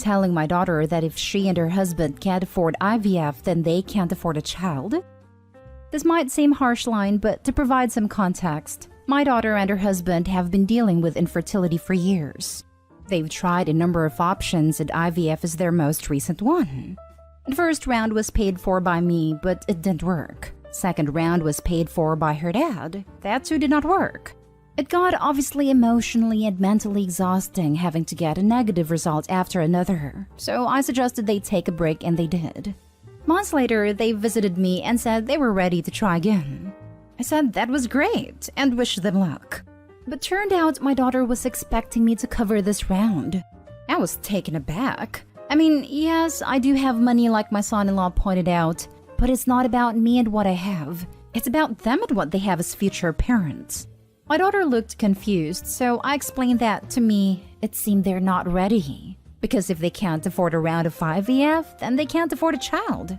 telling my daughter that if she and her husband can't afford IVF, then they can't afford a child? This might seem harsh line, but to provide some context, my daughter and her husband have been dealing with infertility for years. They've tried a number of options and IVF is their most recent one. The first round was paid for by me, but it didn't work. Second round was paid for by her dad. That too did not work. It got obviously emotionally and mentally exhausting having to get a negative result after another, so I suggested they take a break and they did. Months later, they visited me and said they were ready to try again. I said that was great and wished them luck. But turned out my daughter was expecting me to cover this round. I was taken aback. I mean, yes, I do have money like my son-in-law pointed out, but it's not about me and what I have. It's about them and what they have as future parents. My daughter looked confused, so I explained that to me, it seemed they're not ready. Because if they can't afford a round of IVF, then they can't afford a child.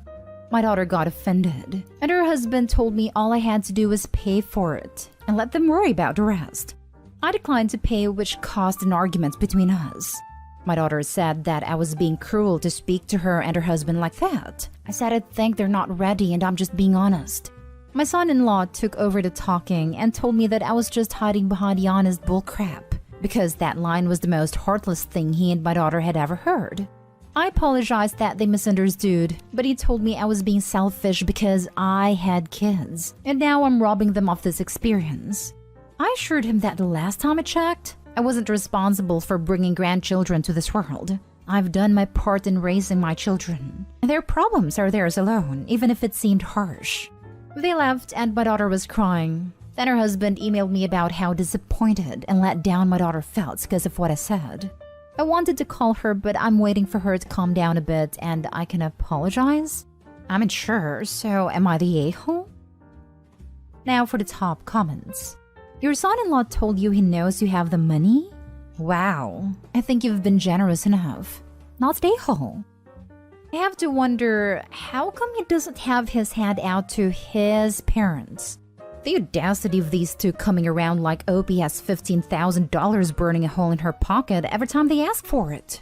My daughter got offended, and her husband told me all I had to do was pay for it and let them worry about the rest. I declined to pay, which caused an argument between us. My daughter said that I was being cruel to speak to her and her husband like that. I said I think they're not ready and I'm just being honest. My son-in-law took over the talking and told me that I was just hiding behind the honest bullcrap, because that line was the most heartless thing he and my daughter had ever heard. I apologized that they misunderstood, but he told me I was being selfish because I had kids, and now I'm robbing them of this experience. I assured him that the last time I checked, I wasn't responsible for bringing grandchildren to this world. I've done my part in raising my children, and their problems are theirs alone, even if it seemed harsh. They left and my daughter was crying. Then her husband emailed me about how disappointed and let down my daughter felt because of what I said. I wanted to call her, but I'm waiting for her to calm down a bit and I can apologize. I'm unsure, so am I the a-hole? Now for the top comments. Your son-in-law told you he knows you have the money? Wow, I think you've been generous enough. Not the a-hole. I have to wonder, how come he doesn't have his hand out to his parents? The audacity of these two coming around like Opie has $15,000 burning a hole in her pocket every time they ask for it.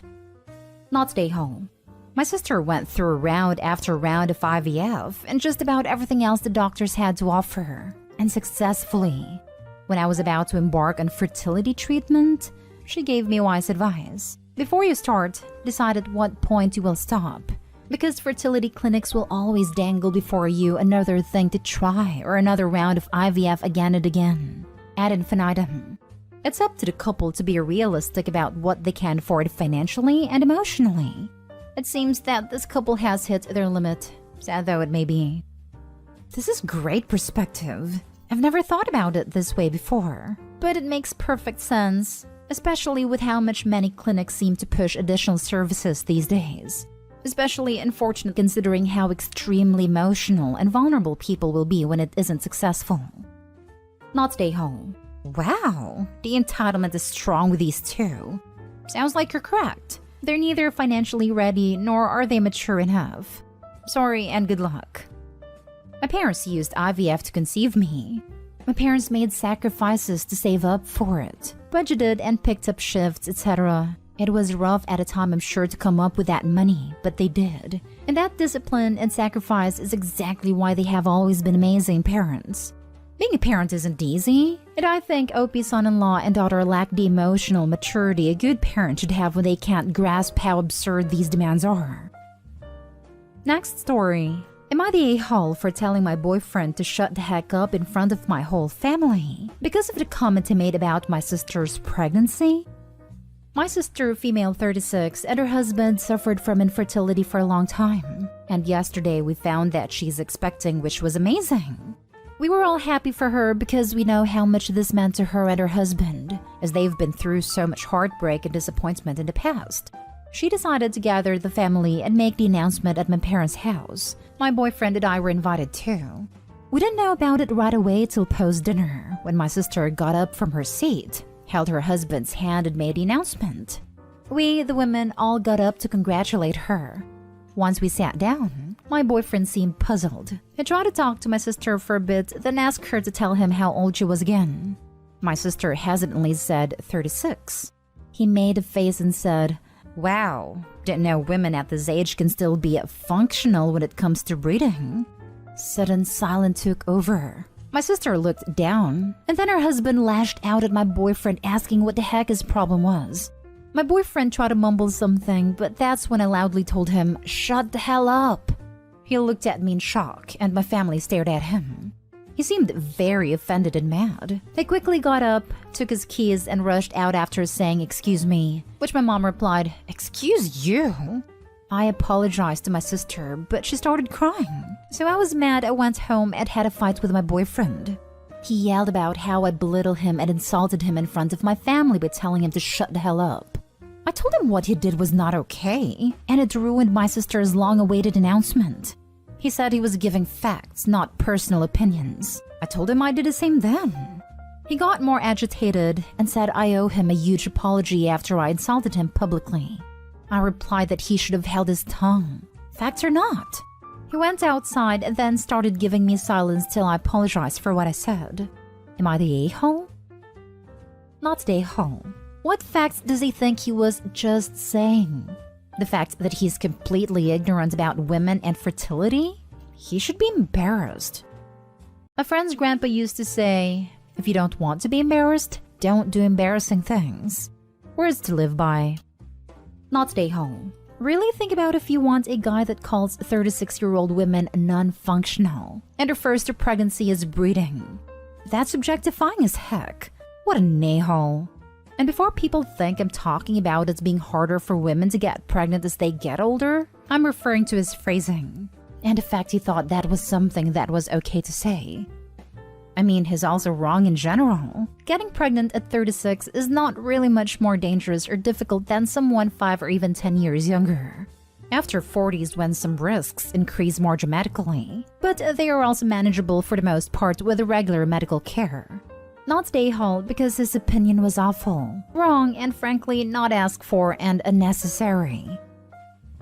Not stay home. My sister went through round after round of IVF and just about everything else the doctors had to offer her, and successfully. When I was about to embark on fertility treatment, she gave me wise advice. Before you start, decide at what point you will stop. Because fertility clinics will always dangle before you another thing to try or another round of IVF again and again. Ad infinitum. It's up to the couple to be realistic about what they can afford financially and emotionally. It seems that this couple has hit their limit, sad though it may be. This is great perspective. I've never thought about it this way before, but it makes perfect sense, especially with how much many clinics seem to push additional services these days. Especially unfortunate considering how extremely emotional and vulnerable people will be when it isn't successful. Not stay home. Wow, the entitlement is strong with these two. Sounds like you're correct. They're neither financially ready nor are they mature enough. Sorry and good luck. My parents used IVF to conceive me. My parents made sacrifices to save up for it, budgeted and picked up shifts, etc. It was rough at a time, I'm sure, to come up with that money, but they did. And that discipline and sacrifice is exactly why they have always been amazing parents. Being a parent isn't easy, and I think Opie's son-in-law and daughter lack the emotional maturity a good parent should have when they can't grasp how absurd these demands are. Next story. Am I the a-hole for telling my boyfriend to shut the heck up in front of my whole family because of the comment he made about my sister's pregnancy? My sister, female 36, and her husband suffered from infertility for a long time. And yesterday we found that she's expecting, which was amazing. We were all happy for her because we know how much this meant to her and her husband, as they've been through so much heartbreak and disappointment in the past. She decided to gather the family and make the announcement at my parents' house. My boyfriend and I were invited too. We didn't know about it right away till post-dinner, when my sister got up from her seat, held her husband's hand and made the announcement. We, the women, all got up to congratulate her. Once we sat down, my boyfriend seemed puzzled. He tried to talk to my sister for a bit, then asked her to tell him how old she was again. My sister hesitantly said 36. He made a face and said, Wow, didn't know women at this age can still be functional when it comes to breeding. Sudden silence took over. My sister looked down, and then her husband lashed out at my boyfriend asking what the heck his problem was. My boyfriend tried to mumble something, but that's when I loudly told him, "Shut the hell up." He looked at me in shock, and my family stared at him. He seemed very offended and mad. He quickly got up, took his keys, and rushed out after saying, "Excuse me," which my mom replied, "Excuse you?" I apologized to my sister, but she started crying. So I was mad. I went home and had a fight with my boyfriend. He yelled about how I belittled him and insulted him in front of my family by telling him to shut the hell up. I told him what he did was not okay, and it ruined my sister's long-awaited announcement. He said he was giving facts, not personal opinions. I told him I did the same then. He got more agitated and said I owe him a huge apology after I insulted him publicly. I replied that he should have held his tongue. Facts or not. He went outside and then started giving me silence till I apologized for what I said. Am I the a-hole? Not the a-hole. What facts does he think he was just saying? The fact that he's completely ignorant about women and fertility? He should be embarrassed. A friend's grandpa used to say, if you don't want to be embarrassed, don't do embarrassing things. Words to live by. Not stay home. Really think about if you want a guy that calls 36-year-old women non-functional and refers to pregnancy as breeding. That's objectifying as heck. What a a-hole. And before people think I'm talking about it being harder for women to get pregnant as they get older, I'm referring to his phrasing and the fact he thought that was something that was okay to say. I mean, he's also wrong in general. Getting pregnant at 36 is not really much more dangerous or difficult than someone 5 or even 10 years younger. After 40 is when some risks increase more dramatically, but they are also manageable for the most part with regular medical care. Not stay home because his opinion was awful, wrong, and frankly not asked for and unnecessary.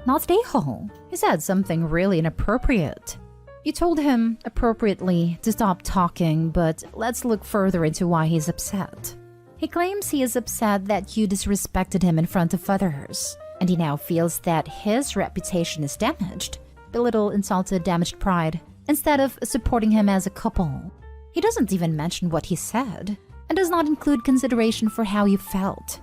Not stay home. He said something really inappropriate. You told him, appropriately, to stop talking, but let's look further into why he's upset. He claims he is upset that you disrespected him in front of others, and he now feels that his reputation is damaged, belittled, insulted, damaged pride, instead of supporting him as a couple. He doesn't even mention what he said, and does not include consideration for how you felt.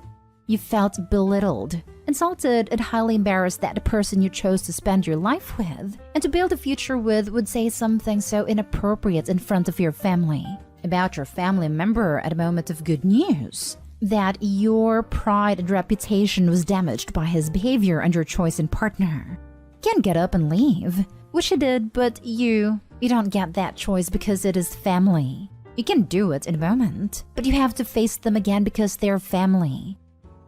You felt belittled, insulted, and highly embarrassed that the person you chose to spend your life with and to build a future with would say something so inappropriate in front of your family, about your family member at a moment of good news, that your pride and reputation was damaged by his behavior and your choice in partner. You can't get up and leave, which he did, but you don't get that choice because it is family. You can do it in a moment, but you have to face them again because they're family.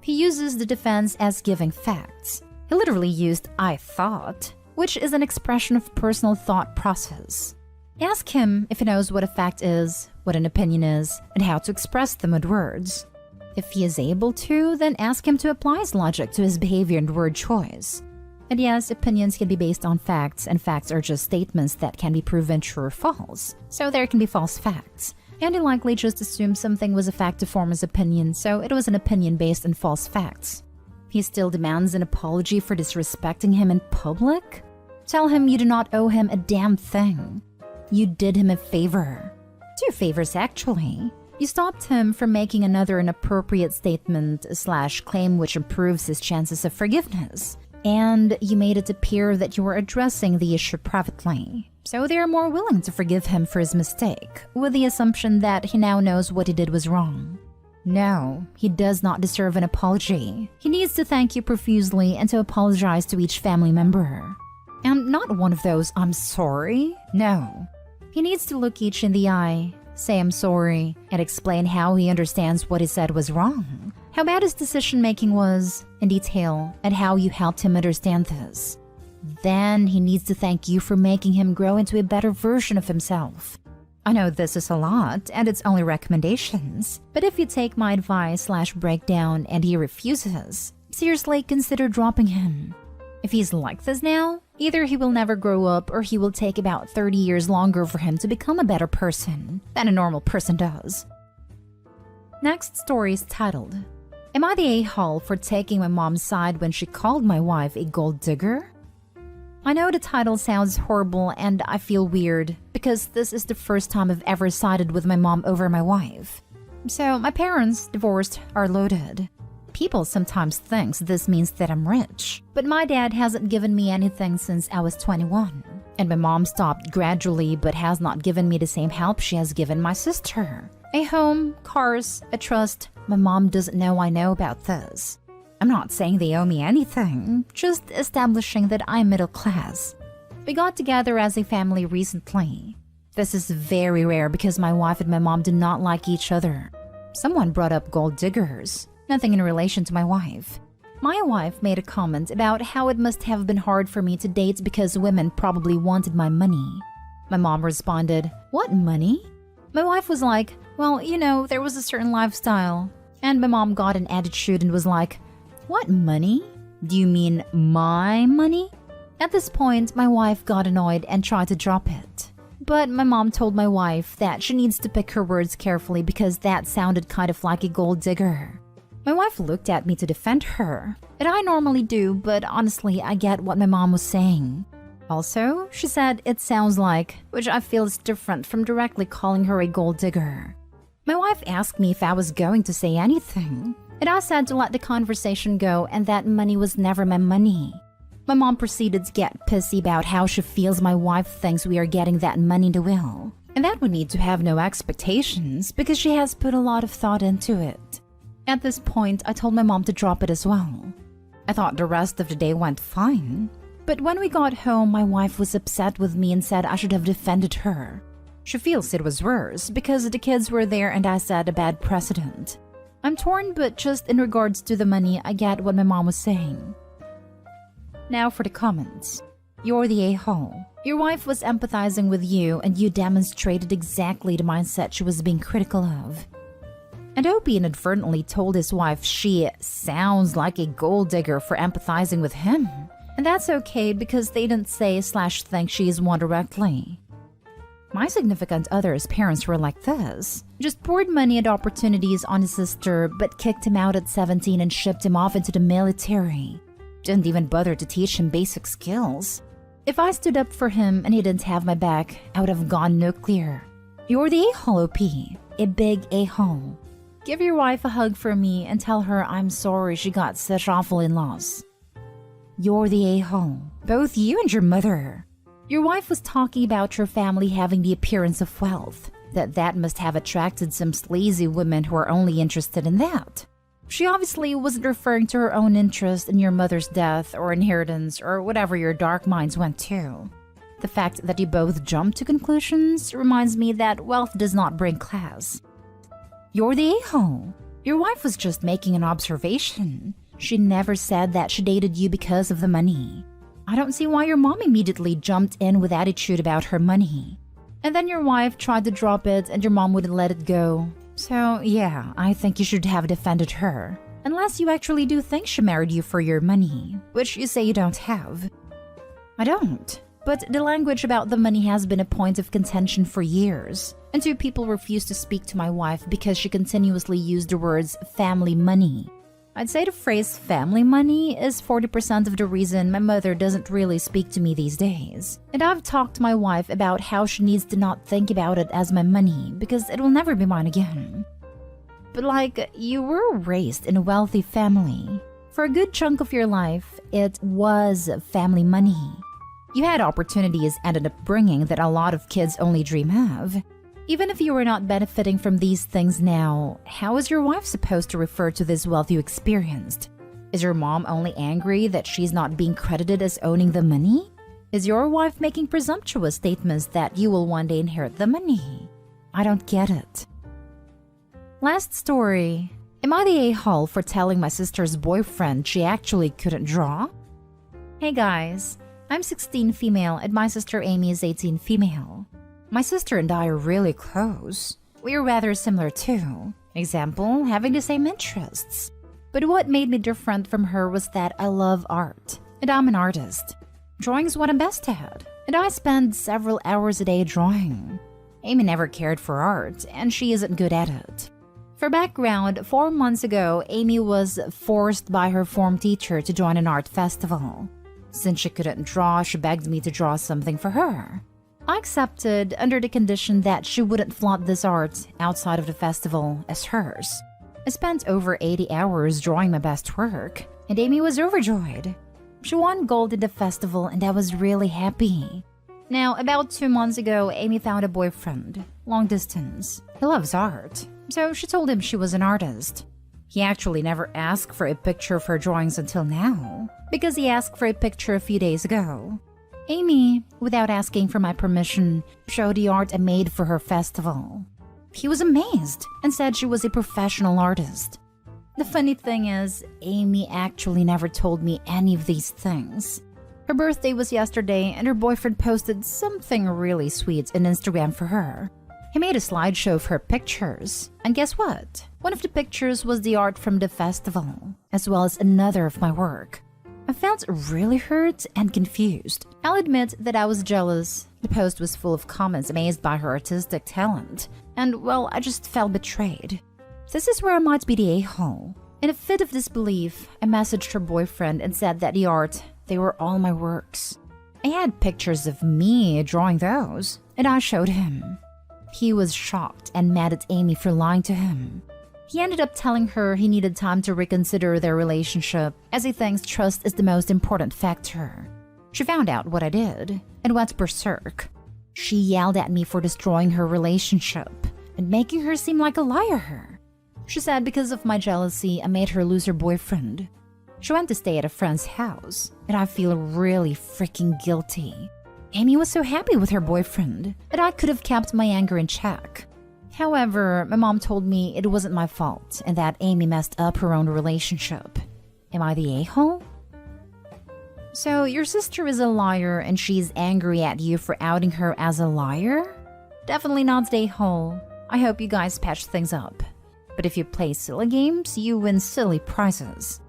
He uses the defense as giving facts. He literally used "I thought," which is an expression of personal thought process. Ask him if he knows what a fact is, what an opinion is, and how to express them with words. If he is able to, then ask him to apply his logic to his behavior and word choice. And yes, opinions can be based on facts, and facts are just statements that can be proven true or false. So there can be false facts. And he likely just assumed something was a fact to form his opinion, so it was an opinion based on false facts. He still demands an apology for disrespecting him in public? Tell him you do not owe him a damn thing. You did him a favor. 2 favors, actually. You stopped him from making another inappropriate statement/claim which improves his chances of forgiveness. And you made it appear that you were addressing the issue privately. So they are more willing to forgive him for his mistake, with the assumption that he now knows what he did was wrong. No, he does not deserve an apology. He needs to thank you profusely and to apologize to each family member. And not one of those "I'm sorry." No. He needs to look each in the eye, say "I'm sorry," and explain how he understands what he said was wrong, how bad his decision-making was, in detail, and how you helped him understand this. Then he needs to thank you for making him grow into a better version of himself. I know this is a lot, and it's only recommendations, but if you take my advice/breakdown and he refuses, seriously consider dropping him. If he's like this now, either he will never grow up or he will take about 30 years longer for him to become a better person than a normal person does. Next story is titled, Am I the a-hole for taking my mom's side when she called my wife a gold digger? I know the title sounds horrible and I feel weird because this is the first time I've ever sided with my mom over my wife. So my parents, divorced, are loaded. People sometimes think this means that I'm rich, but my dad hasn't given me anything since I was 21. And my mom stopped gradually but has not given me the same help she has given my sister. A home, cars, a trust. My mom doesn't know I know about this. I'm not saying they owe me anything, just establishing that I'm middle class. We got together as a family recently. This is very rare because my wife and my mom do not like each other. Someone brought up gold diggers, nothing in relation to my wife. My wife made a comment about how it must have been hard for me to date because women probably wanted my money. My mom responded, "What money?" My wife was like, "Well, you know, there was a certain lifestyle." And my mom got an attitude and was like, "What money? Do you mean my money?" At this point, my wife got annoyed and tried to drop it. But my mom told my wife that she needs to pick her words carefully because that sounded kind of like a gold digger. My wife looked at me to defend her, and I normally do, but honestly, I get what my mom was saying. Also, she said it sounds like, which I feel is different from directly calling her a gold digger. My wife asked me if I was going to say anything, and I said to let the conversation go and that money was never my money. My mom proceeded to get pissy about how she feels my wife thinks we are getting that money to will, and that we need to have no expectations because she has put a lot of thought into it. At this point, I told my mom to drop it as well. I thought the rest of the day went fine, but when we got home, my wife was upset with me and said I should have defended her. She feels it was worse because the kids were there and I set a bad precedent. I'm torn, but just in regards to the money, I get what my mom was saying. Now for the comments. You're the a-hole. Your wife was empathizing with you and you demonstrated exactly the mindset she was being critical of. And Opie inadvertently told his wife she sounds like a gold digger for empathizing with him. And that's okay because they didn't say/think she is one directly. My significant other's parents were like this. Just poured money and opportunities on his sister but kicked him out at 17 and shipped him off into the military. Didn't even bother to teach him basic skills. If I stood up for him and he didn't have my back, I would have gone nuclear. You're the a-hole, Opie. A big a-hole. Give your wife a hug for me and tell her I'm sorry she got such awful in-laws. You're the a-hole. Both you and your mother. Your wife was talking about your family having the appearance of wealth. That must have attracted some sleazy women who are only interested in that. She obviously wasn't referring to her own interest in your mother's death or inheritance or whatever your dark minds went to. The fact that you both jumped to conclusions reminds me that wealth does not bring class. You're the a-hole. Your wife was just making an observation. She never said that she dated you because of the money. I don't see why your mom immediately jumped in with attitude about her money. And then your wife tried to drop it and your mom wouldn't let it go. So yeah, I think you should have defended her. Unless you actually do think she married you for your money, which you say you don't have. I don't. But the language about the money has been a point of contention for years. And two people refused to speak to my wife because she continuously used the words family money. I'd say the phrase family money is 40% of the reason my mother doesn't really speak to me these days. And I've talked to my wife about how she needs to not think about it as my money because it will never be mine again. But like, you were raised in a wealthy family. For a good chunk of your life, it was family money. You had opportunities and an upbringing that a lot of kids only dream of. Even if you were not benefiting from these things now, how is your wife supposed to refer to this wealth you experienced? Is your mom only angry that she's not being credited as owning the money? Is your wife making presumptuous statements that you will one day inherit the money? I don't get it. Last story. Am I the a-hole for telling my sister's boyfriend she actually couldn't draw? Hey guys, I'm 16 female and my sister Amy is 18 female. My sister and I are really close. We are rather similar too. Example, having the same interests. But what made me different from her was that I love art, and I'm an artist. Drawing is what I'm best at, and I spend several hours a day drawing. Amy never cared for art, and she isn't good at it. For background, 4 months ago, Amy was forced by her form teacher to join an art festival. Since she couldn't draw, she begged me to draw something for her. I accepted under the condition that she wouldn't flaunt this art outside of the festival as hers. I spent over 80 hours drawing my best work, and Amy was overjoyed. She won gold in the festival, and I was really happy. Now, about 2 months ago, Amy found a boyfriend, long distance. He loves art, so she told him she was an artist. He actually never asked for a picture of her drawings until now, because he asked for a picture a few days ago. Amy, without asking for my permission, showed the art I made for her festival. He was amazed and said she was a professional artist. The funny thing is, Amy actually never told me any of these things. Her birthday was yesterday and her boyfriend posted something really sweet on Instagram for her. He made a slideshow of her pictures, and guess what? One of the pictures was the art from the festival, as well as another of my work. I felt really hurt and confused. I'll admit that I was jealous. The post was full of comments amazed by her artistic talent, and well, I just felt betrayed. This is where I might be the a-hole. In a fit of disbelief, I messaged her boyfriend and said that the art, they were all my works. I had pictures of me drawing those, and I showed him. He was shocked and mad at Amy for lying to him. He ended up telling her he needed time to reconsider their relationship, as he thinks trust is the most important factor. She found out what I did and went berserk. She yelled at me for destroying her relationship and making her seem like a liar. She said because of my jealousy, I made her lose her boyfriend. She went to stay at a friend's house, and I feel really freaking guilty. Amy was so happy with her boyfriend that I could have kept my anger in check. However, my mom told me it wasn't my fault and that Amy messed up her own relationship. Am I the a-hole? So your sister is a liar and she's angry at you for outing her as a liar? Definitely not the a-hole. I hope you guys patch things up. But if you play silly games, you win silly prizes.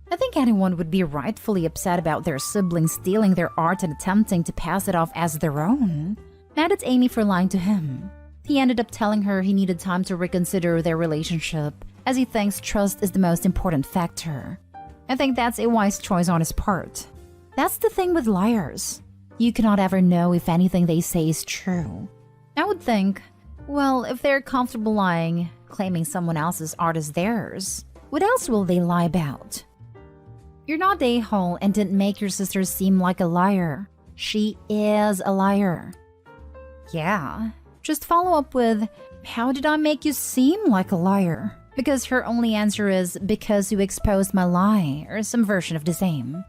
I think anyone would be rightfully upset about their siblings stealing their art and attempting to pass it off as their own. Mad at Amy for lying to him. He ended up telling her he needed time to reconsider their relationship, as he thinks trust is the most important factor. I think that's a wise choice on his part. That's the thing with liars. You cannot ever know if anything they say is true. I would think, well, if they're comfortable lying, claiming someone else's art is theirs, what else will they lie about? You're not the a-hole and didn't make your sister seem like a liar. She is a liar. Yeah, just follow up with, how did I make you seem like a liar? Because her only answer is, because you exposed my lie, or some version of the same.